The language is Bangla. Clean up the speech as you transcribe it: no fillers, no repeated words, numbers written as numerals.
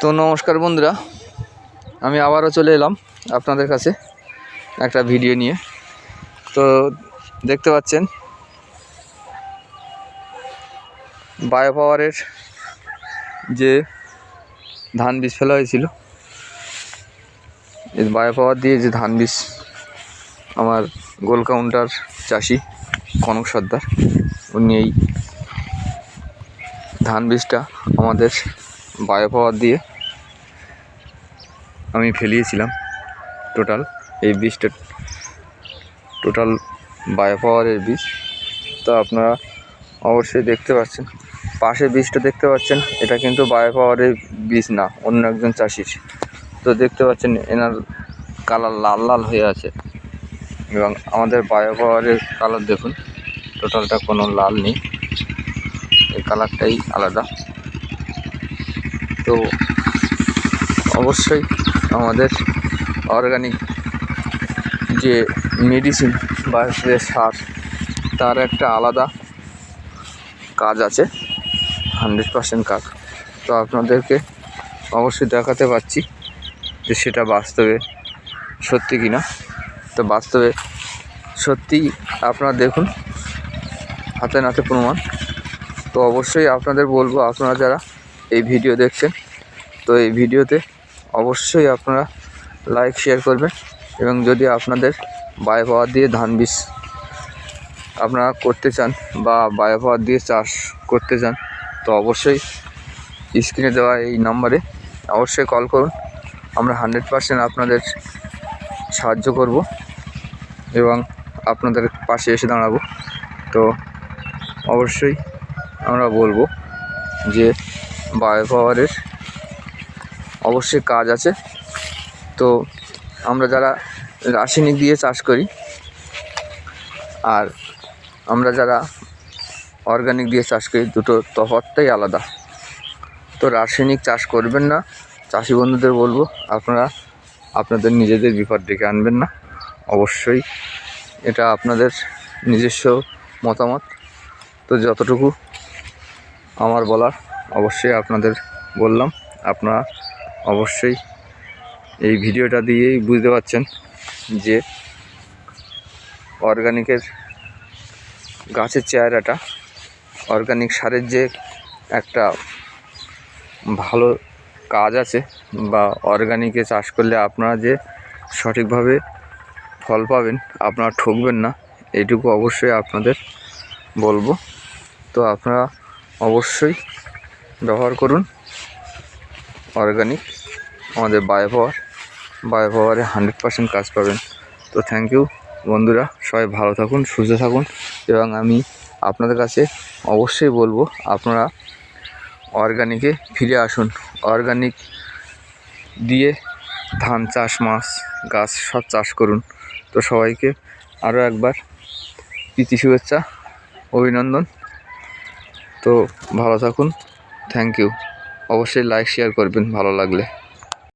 তো নমস্কার বন্ধুরা, আমি আবারও চলে এলাম আপনাদের কাছে একটা ভিডিও নিয়ে। তো দেখতে পাচ্ছেন বায়ো পাওয়ারের যে ধান বীজ ফেলা হয়েছিল, এই বায়ো পাওয়ার দিয়ে যে ধান বীজ আমার গোল কাউন্টার চাষি কনক সর্দার উনি এই ধান বীজটা আমাদের বায়ো পাওয়ার দিয়ে আমি ফেলিয়েছিলাম। টোটাল এই বীজটা টোটাল বায়ো পাওয়ারের বীজ। তো আপনারা অবশ্যই দেখতে পাচ্ছেন, পাশে বীজটা দেখতে পাচ্ছেন, এটা কিন্তু বায়ো পাওয়ারের বীজ না, অন্য একজন চাষির। তো দেখতে পাচ্ছেন এনার কালার লাল লাল হয়ে আছে, এবং আমাদের বায়ো পাওয়ারের কালার দেখুন, টোটালটা কোনো লাল নেই, এই কালারটাই আলাদা। তো অবশ্যই আমাদের অর্গানিক যে মেডিসিন বা যে সার, তার একটা আলাদা কাজ আছে, 100% কাজ। তো আপনাদেরকে অবশ্যই দেখাতে পারছি যে সেটা বাস্তবে সত্যি কি না। তো বাস্তবে সত্যি আপনারা দেখুন, হাতে নাতে প্রমাণ। তো অবশ্যই আপনাদের বলবো, আপনারা যারা এই ভিডিও দেখছেন, তো এই ভিডিওতে অবশ্যই আপনারা লাইক শেয়ার করবেন, এবং যদি আপনাদের বায়ো পাওয়ার দিয়ে ধান বীজ আপনারা করতে চান বা বায়ো পাওয়ার দিয়ে চাষ করতে চান, তো অবশ্যই স্ক্রিনে দেওয়া এই নাম্বারে অবশ্যই কল করুন। আমরা 100% আপনাদের সাহায্য করব এবং আপনাদের পাশে এসে দাঁড়াবো। তো অবশ্যই আমরা বলবো যে বায়ো পাওয়ারের অবশ্যই কাজ আছে। তো আমরা যারা রাসায়নিক দিয়ে চাষ করি আর আমরা যারা অর্গানিক দিয়ে চাষ করি, দুটো তফাৎটাই আলাদা। তো রাসায়নিক চাষ করবেন না, চাষি বন্ধুদের বলবো আপনারা আপনাদের নিজেদের বিপদ ডেকে আনবেন না। অবশ্যই এটা আপনাদের নিজস্ব মতামত। তো যতটুকু আমার বলার অবশ্যই আপনাদের বললাম। আপনারা অবশ্যই এই ভিডিওটা দিয়েই বুঝতে পারছেন যে অর্গানিকের গাছের চেহারাটা, অর্গানিক সারের যে একটা ভালো কাজ আছে, বা অর্গানিকে চাষ করলে আপনারা যে সঠিকভাবে ফল পাবেন, আপনারা ঠকবেন না, এইটুকু অবশ্যই আপনাদের বলবো। তো আপনারা অবশ্যই ব্যবহার করুন অর্গানিক, আমাদের বায়ো পাওয়ারে 100% কাজ পাবেন। তো থ্যাংক ইউ বন্ধুরা, সবাই ভালো থাকুন, সুস্থ থাকুন, এবং আমি আপনাদের কাছে অবশ্যই বলবো আপনারা অর্গানিকে ফিরে আসুন। অর্গানিক দিয়ে ধান চাষ, মাছ, গাছ সব চাষ করুন। তো সবাইকে আরও একবার প্রীতি শুভেচ্ছা, অভিনন্দন। তো ভালো থাকুন, থ্যাংক ইউ। অবশ্যই লাইক শেয়ার করবেন ভালো লাগলে।